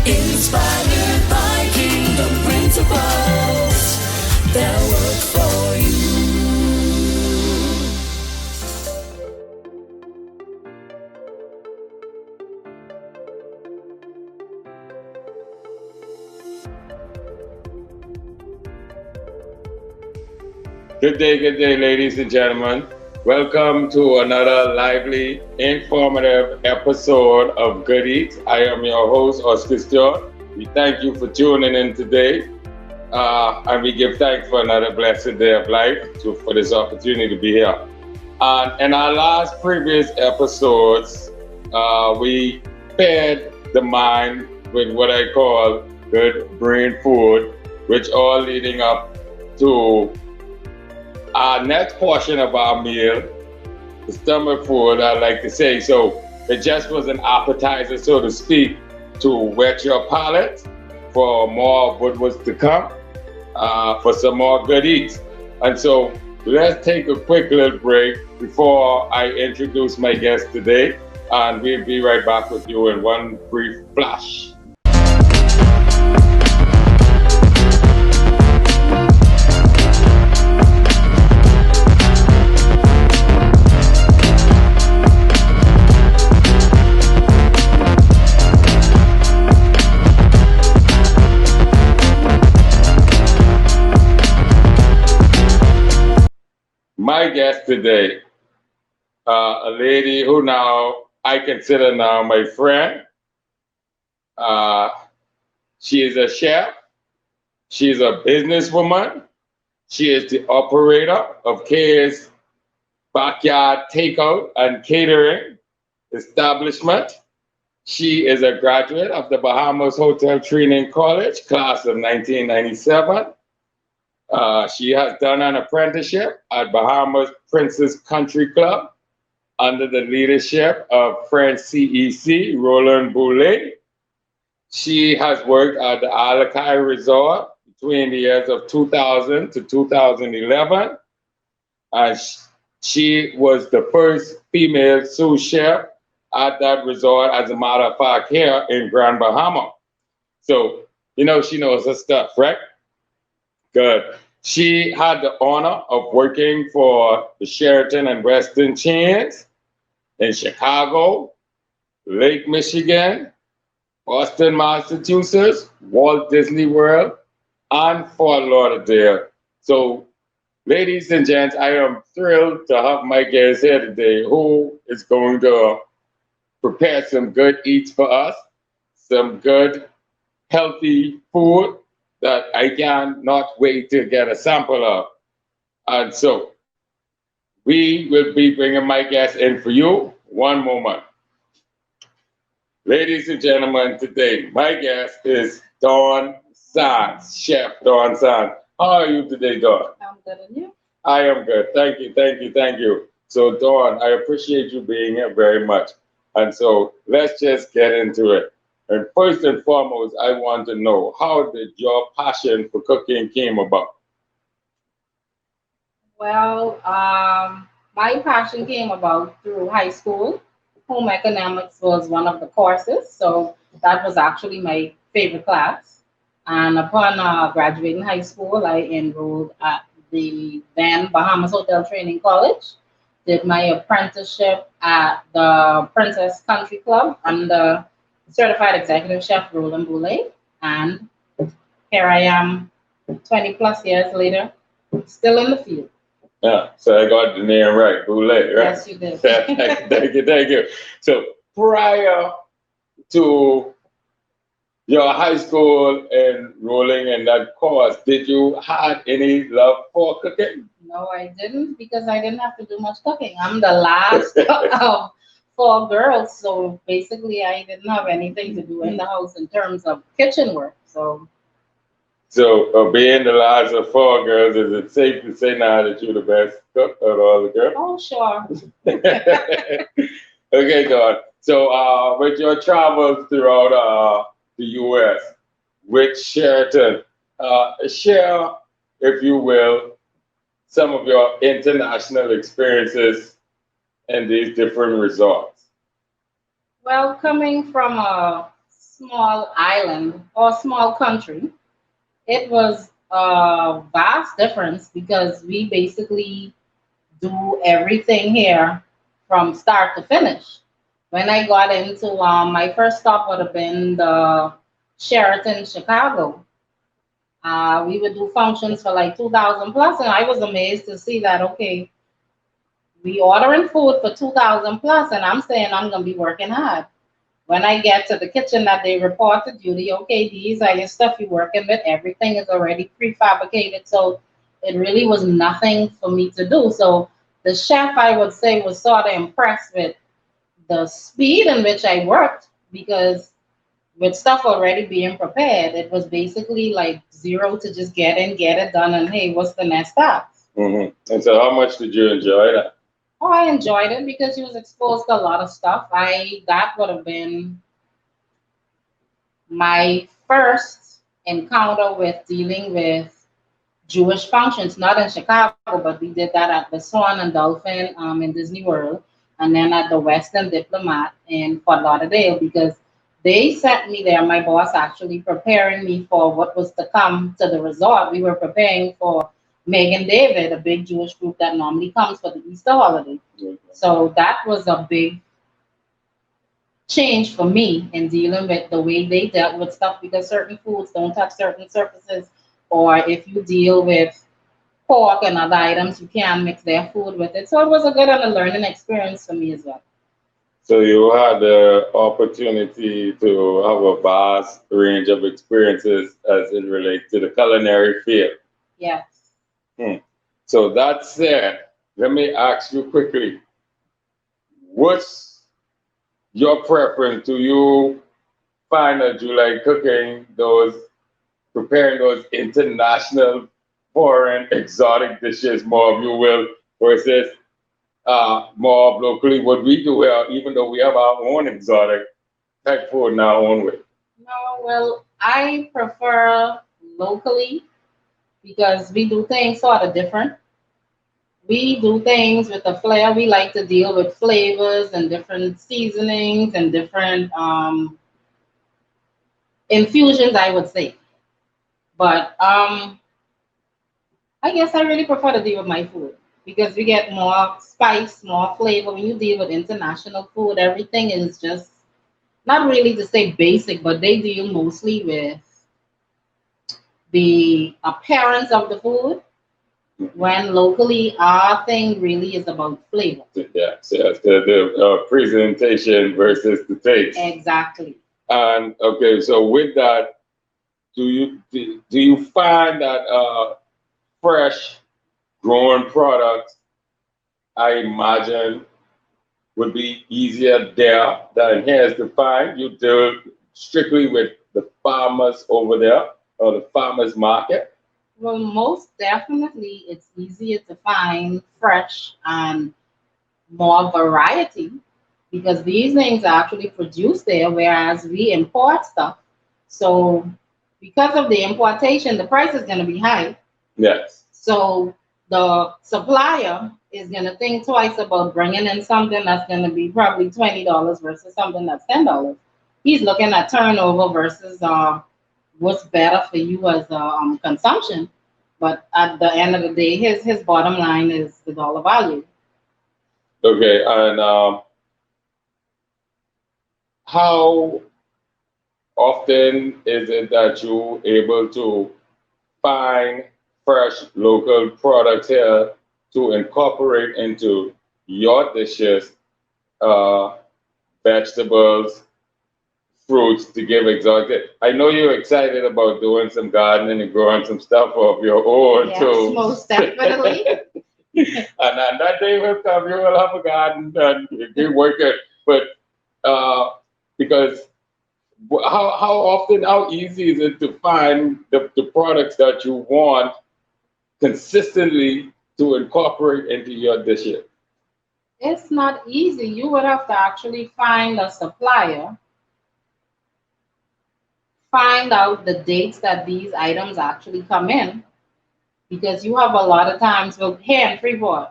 Inspired by kingdom principles that work for you. Good day, ladies and gentlemen. Welcome to another lively, informative episode of Good Eats. I am your host, Scrumptious. We thank you for tuning in today, and we give thanks for another blessed day of life for this opportunity to be here. In our previous episodes, we fed the mind with what I call good brain food, which all leading up to our next portion of our meal, the stomach food, I like to say. So it just was an appetizer, so to speak, to whet your palate for more of what was to come, for some more good eats. And so let's take a quick little break before I introduce my guest today, and we'll be right back with you in one brief flash. My guest today, a lady who now I consider now my friend. She is a chef. She's a businesswoman. She is the operator of K's Backyard Takeout and Catering Establishment. She is a graduate of the Bahamas Hotel Training College, class of 1997. She has done an apprenticeship at Bahamas Princess Country Club under the leadership of French CEC Roland Boulet. She has worked at the Alakai Resort between the years of 2000 to 2011. She was the first female sous chef at that resort, as a matter of fact, here in Grand Bahama. So, she knows her stuff, right? Good. She had the honor of working for the Sheraton and Westin chains in Chicago, Lake Michigan, Boston, Massachusetts, Walt Disney World, and Fort Lauderdale. So, ladies and gents, I am thrilled to have my guest here today, who is going to prepare some good eats for us, some good, healthy food that I cannot wait to get a sample of. And so we will be bringing my guest in for you. One moment. Ladies and gentlemen, today my guest is Dawn Sands, Chef Dawn Sands. How are you today, Dawn? I'm good, and you? I am good. Thank you. So Dawn, I appreciate you being here very much. And so let's just get into it. And first and foremost, I want to know, how did your passion for cooking came about? Well, my passion came about through high school. Home economics was one of the courses, so that was actually my favorite class. And upon graduating high school, I enrolled at the then Bahamas Hotel Training College, did my apprenticeship at the Princess Country Club under Certified Executive Chef Roland Boulet, and here I am 20 plus years later, still in the field. Yeah, so I got the name right, Boulet, right? Yes, you did. Thank you. So prior to your high school enrolling in that course, did you have any love for cooking? No, I didn't, because I didn't have to do much cooking. I'm the last of 4 girls, so basically I didn't have anything to do in the house in terms of kitchen work. So being the last of 4 girls, is it safe to say now that you're the best cook of all the girls? Oh, sure. Okay, Dawn. So with your travels throughout the U.S. with Sheraton, share, if you will, some of your international experiences in these different resorts. Well, coming from a small island or small country, it was a vast difference because we basically do everything here from start to finish. When I got into my first stop would have been the Sheraton Chicago. We would do functions for like 2,000 plus, and I was amazed to see that okay, we ordering food for 2,000 plus, and I'm saying I'm gonna be working hard. When I get to the kitchen that they report to duty, okay, these are your stuff you're working with. Everything is already prefabricated, so it really was nothing for me to do. So the chef, I would say, was sort of impressed with the speed in which I worked because with stuff already being prepared, it was basically like zero to just get in, get it done, and hey, what's the next step? And so, how much did you enjoy that? Oh, I enjoyed it because you was exposed to a lot of stuff. I that would have been my first encounter with dealing with Jewish functions, not in Chicago, but we did that at the Swan and Dolphin in Disney World, and then at the Western Diplomat in Fort Lauderdale because they sent me there. My boss actually preparing me for what was to come to the resort. We were preparing for Megan David, a big Jewish group that normally comes for the Easter holiday. So that was a big change for me in dealing with the way they dealt with stuff because certain foods don't touch certain surfaces, or if you deal with pork and other items, you can't mix their food with it. So it was a good and a learning experience for me as well. So you had the opportunity to have a vast range of experiences as it relates to the culinary field. Yes. Hmm. So that said, let me ask you quickly, what's your preference? Do you find that you like cooking those, preparing those international, foreign, exotic dishes more, if you will, versus more locally what we do here, even though we have our own exotic type food in our own way? No, well, I prefer locally because we do things sort of different. We do things with a flair. We like to deal with flavors and different seasonings and different infusions, I would say. But I guess I really prefer to deal with my food because we get more spice, more flavor. When you deal with international food, everything is just not really to say basic, but they deal mostly with the appearance of the food. When locally, our thing really is about flavor. Yeah, so that's the presentation versus the taste. Exactly. And okay, so with that, do you find that fresh grown products, I imagine, would be easier there than here to find? You deal strictly with the farmers over there or the farmers market? Well, most definitely, it's easier to find fresh and more variety because these things are actually produced there, whereas we import stuff. So, because of the importation, the price is going to be high. Yes. So, the supplier is going to think twice about bringing in something that's going to be probably $20 versus something that's $10. He's looking at turnover versus what's better for you as consumption. But at the end of the day, his bottom line is the dollar value. Okay, and how often is it that you able to find fresh local products here to incorporate into your dishes, uh, vegetables, fruits to give exotic? I know you're excited about doing some gardening and growing some stuff of your own Yes, too. most definitely. And then that day will come, you will have a garden and be working. But because how easy is it to find the products that you want consistently to incorporate into your dishes? It's not easy. You would have to actually find a supplier, find out the dates that these items actually come in, because you have a lot of times, well, here in Freeport,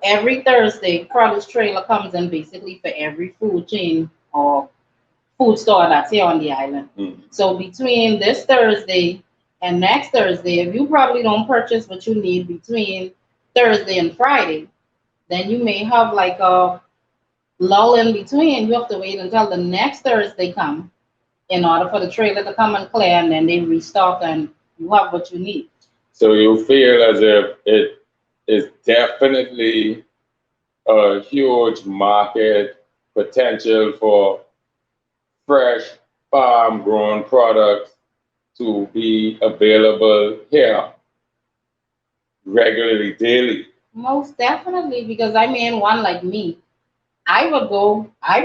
every Thursday, produce trailer comes in basically for every food chain or food store that's here on the island. Mm. So between this Thursday and next Thursday, if you probably don't purchase what you need between Thursday and Friday, then you may have like a lull in between. You have to wait until the next Thursday come in order for the trailer to come and clear, and then they restock and you have what you need. So you feel as if it is definitely a huge market potential for fresh farm grown products to be available here regularly, daily. Most definitely, because I mean, one like me, I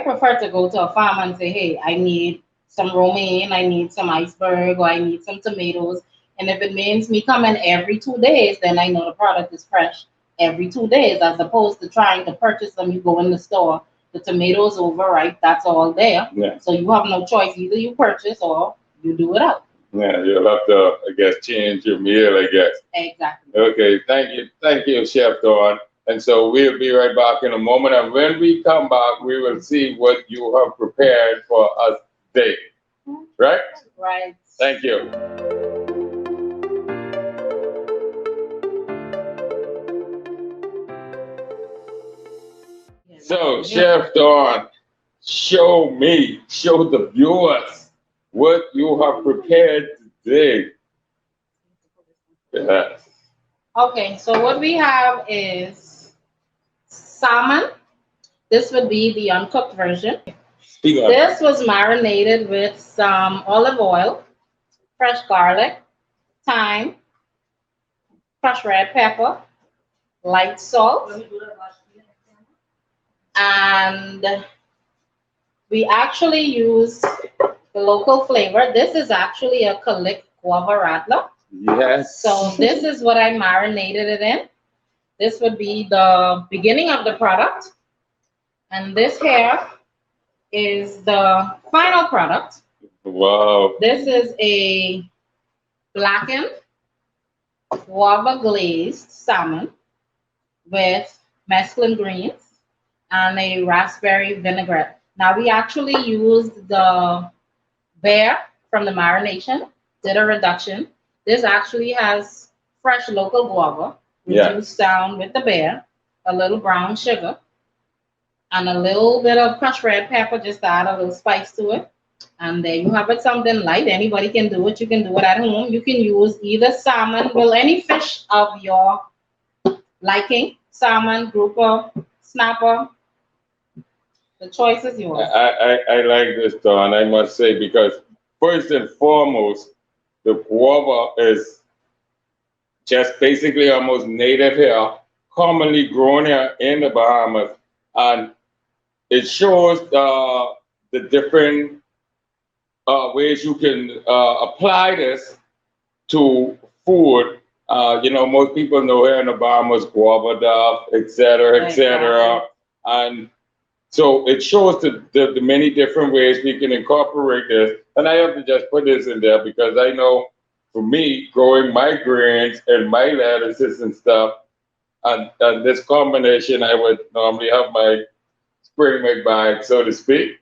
prefer to go to a farm and say, hey, I need some romaine, I need some iceberg, or I need some tomatoes. And if it means me coming every 2 days, then I know the product is fresh every 2 days, as opposed to trying to purchase them. You go in the store, the tomatoes overripe, that's all there. Yeah. So you have no choice. Either you purchase or you do it out. Yeah, you'll have to, I guess, change your meal, I guess. Exactly. Okay, thank you, Chef Dawn. And so we'll be right back in a moment. And when we come back, we will see what you have prepared for us today. Right? Right. Thank you. So, Chef Dawn, show the viewers what you have prepared today. Yes. Okay, so what we have is salmon. This would be the uncooked version. Speak on. This was marinated with some olive oil, fresh garlic, thyme, crushed red pepper, light salt, and we actually use the local flavor. This is actually a Calic guava rattler. Yes. So this is what I marinated it in. This would be the beginning of the product. And this here is the final product. Wow. This is a blackened guava glazed salmon with mesclun greens and a raspberry vinaigrette. Now we actually used the bear from the marination, did a reduction. This actually has fresh local guava reduced down with the bear, a little brown sugar, and a little bit of crushed red pepper just to add a little spice to it. And there you have it, something light. Anybody can do it. You can do it at home. You can use either salmon, well, any fish of your liking, salmon, grouper, snapper. The choice is yours. I like this, Dawn, I must say, because first and foremost, the guava is just basically almost native here, commonly grown here in the Bahamas, and it shows the different ways you can apply this to food. Most people know here in the Bahamas guava duff, et cetera, et cetera. And so it shows the many different ways we can incorporate this. And I have to just put this in there because I know for me, growing my greens and my lettuces and stuff, and this combination, I would normally have my spring mix bag, so to speak.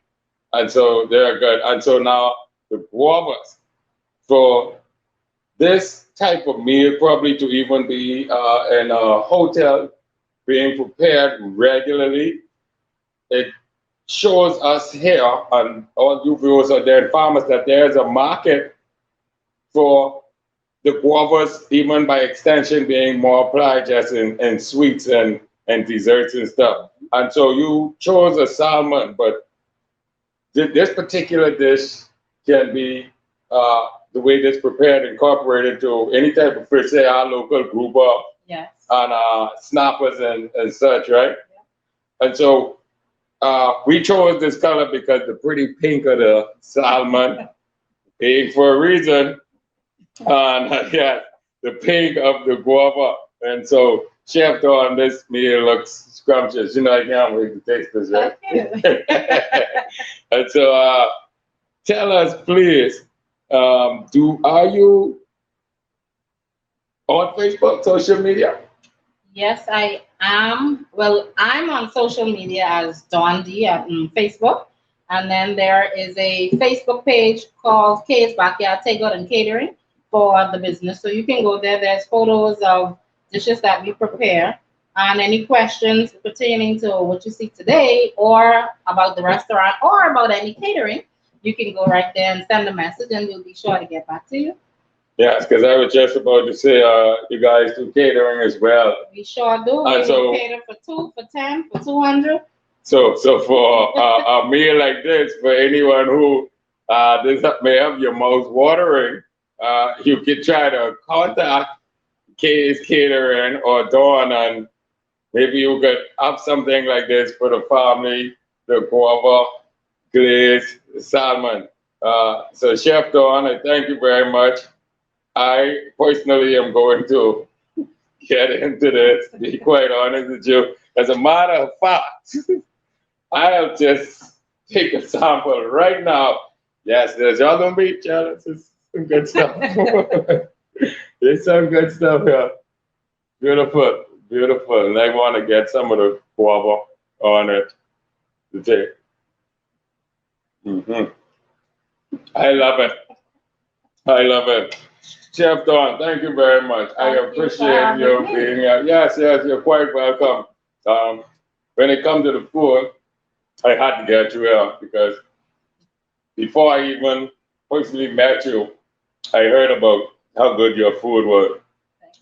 And so they're good. And so now the guavas. For this type of meal, probably to even be in a hotel, being prepared regularly, it shows us here and all you viewers out there and farmers that there's a market for the guavas, even by extension being more applied just in sweets and desserts and stuff. And so you chose a salmon, but this particular dish can be the way this prepared, incorporated to any type of fish, say our local grouper, Yes. and snappers and such, right? And so we chose this color because the pretty pink of the salmon, pink for a reason, and yeah, the pink of the guava. And so Chef Dawn, this meal looks scrumptious. I can't wait to taste this, right? And so tell us, please, are you on Facebook, social media? Yes, I am. Well, I'm on social media as Dawn D on Facebook, And then there is a Facebook page called K's Backyard Takeout and Catering for the business. So you can go there. There's photos of dishes that we prepare. And any questions pertaining to what you see today or about the restaurant or about any catering, you can go right there and send a message and we'll be sure to get back to you. Yes, because I was just about to say, you guys do catering as well. We sure do. We cater for 2, for 10, for 200. So for a meal like this, for anyone who this may have your mouth watering, you can try to contact K's Catering or Dawn, and maybe you could have something like this for the family, the guava, glazed salmon. So Chef Dawn, I thank you very much. I personally am going to get into this, to be quite honest with you. As a matter of fact, I'll just take a sample right now. Yes, there's y'all gonna be jealous. It's some good stuff. There's some good stuff here. Beautiful, beautiful. And I want to get some of the guava on it to take. I love it. I love it. Chef Dawn, thank you very much. I appreciate you being here. Yes, you're quite welcome. When it comes to the food, I had to get you here because before I even personally met you, I heard about how good your food was.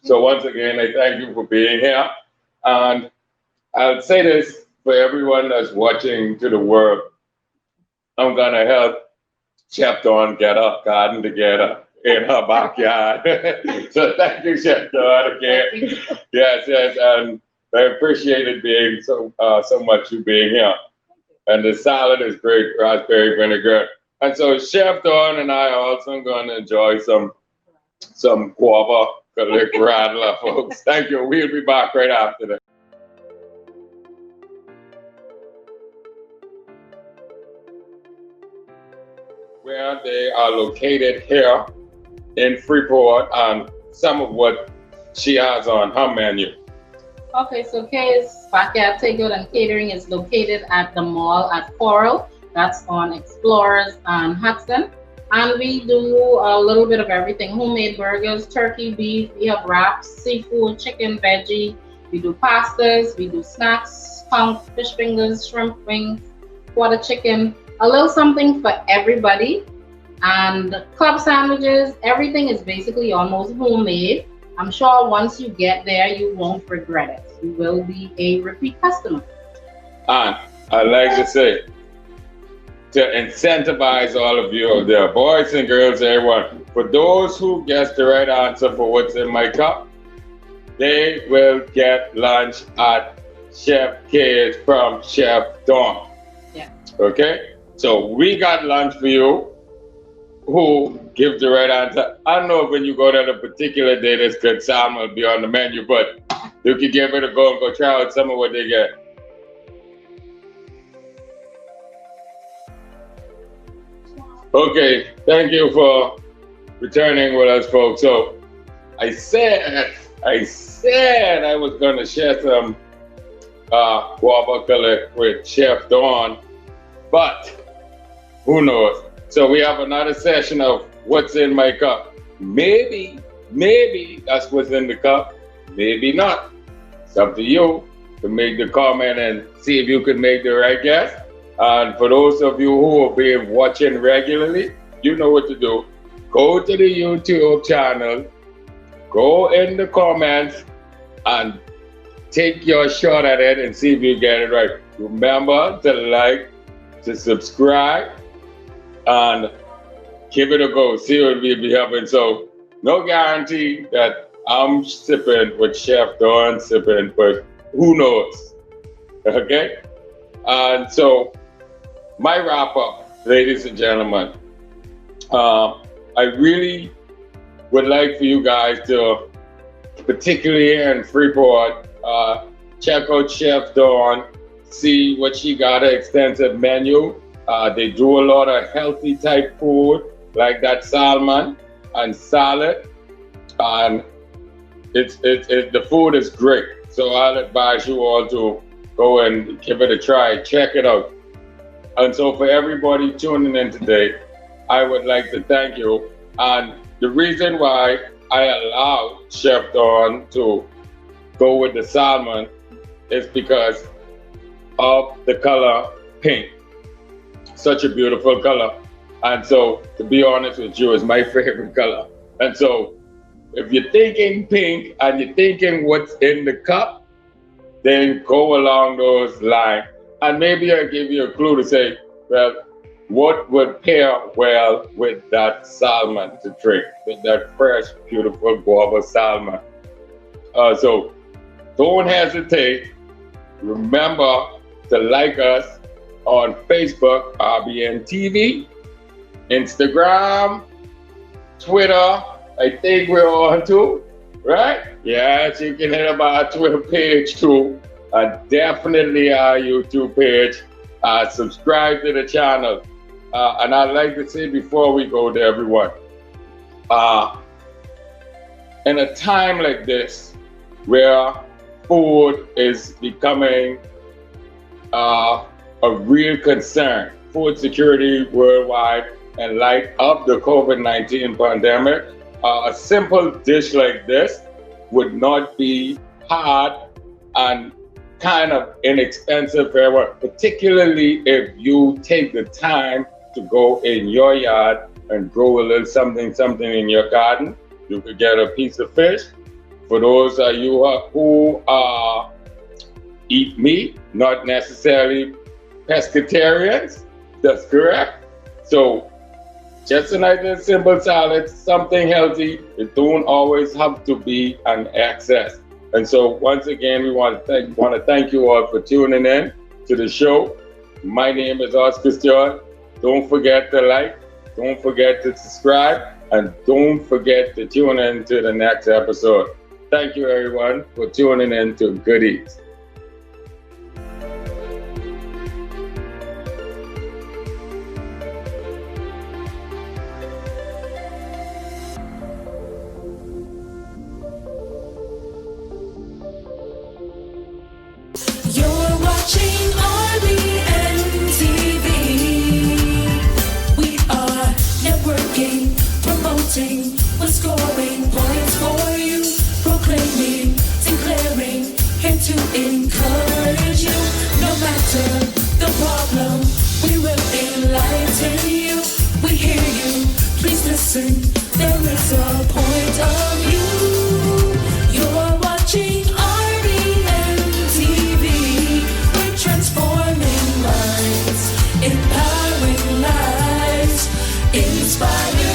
So once again, I thank you for being here. And I'll say this for everyone that's watching to the world. I'm gonna help Chef Dawn get a garden together in her backyard. So thank you, Chef Dawn, again. Yes, and I appreciate it being so much you being here. And the salad is great, raspberry vinegar. And so Chef Dawn and I are also going to enjoy some guava radler, folks. Thank you. We'll be back right after that. Where they are located here in Freeport and some of what she has on her menu. Okay, so K's Backyard Takeout and Catering is located at the mall at Coral. That's on Explorers and Hudson. And we do a little bit of everything. Homemade burgers, turkey, beef, we have wraps, seafood, chicken, veggie. We do pastas, we do snacks, skunk, fish fingers, shrimp wings, quarter chicken, a little something for everybody. And club sandwiches, everything is basically almost homemade. I'm sure once you get there, you won't regret it. You will be a repeat customer. And I like to say, to incentivize all of you there, boys and girls, everyone, for those who guess the right answer for what's in my cup, they will get lunch at Chef K's from Chef Dawn. Yeah. Okay? So we got lunch for you. Who gives the right answer? I don't know if when you go there a particular day, this good salmon will be on the menu, but you can give it a go and go try out some of what they get. Okay, thank you for returning with us, folks. So I said I was going to share some guava color with Chef Dawn, but who knows? So we have another session of what's in my cup. Maybe that's what's in the cup. Maybe not. It's up to you to make the comment and see if you can make the right guess. And for those of you who will be watching regularly, you know what to do. Go to the YouTube channel, go in the comments, and take your shot at it and see if you get it right. Remember to like, to subscribe, and give it a go. See what we'll be having. So no guarantee that I'm sipping what Chef Dawn sipping, but who knows? Okay? And so my wrap up, ladies and gentlemen, I really would like for you guys to, particularly here in Freeport, check out Chef Dawn, see what she got, an extensive menu. They do a lot of healthy type food, like that salmon and salad, and the food is great. So I'll advise you all to go and give it a try. Check it out. And so for everybody tuning in today, I would like to thank you. And the reason why I allowed Chef Dawn to go with the salmon is because of the color pink. Such a beautiful color. And so, to be honest with you, it's my favorite color. And so, if you're thinking pink and you're thinking what's in the cup, then go along those lines. And maybe I'll give you a clue to say, well, what would pair well with that salmon to drink, with that fresh, beautiful guava salmon? So don't hesitate. Remember to like us on Facebook, RBNTV, Instagram, Twitter. I think we're on too, right? Yes, you can hit up our Twitter page too, and definitely our YouTube page. Subscribe to the channel. And I'd like to say before we go to everyone, in a time like this, where food is becoming a real concern, food security worldwide, in light of the COVID-19 pandemic, a simple dish like this would not be hard and kind of inexpensive for everyone, particularly if you take the time to go in your yard and grow a little something in your garden. You could get a piece of fish. For those of you who eat meat, not necessarily pescatarians, that's correct. So just a nice and simple salad, something healthy. It don't always have to be an excess. And so once again, we want to thank you all for tuning in to the show. My name is Oscar Stewart. Don't forget to like, don't forget to subscribe, and don't forget to tune in to the next episode. Thank you everyone for tuning in to Good Eats. You're watching RBNTV. We are networking, promoting, we're scoring points for you, proclaiming, declaring, here to encourage you. No matter the problem, we will enlighten you. We hear you, please listen, there is a point of view. You're watching RBNTV. We're transforming minds, empowering lives, inspiring.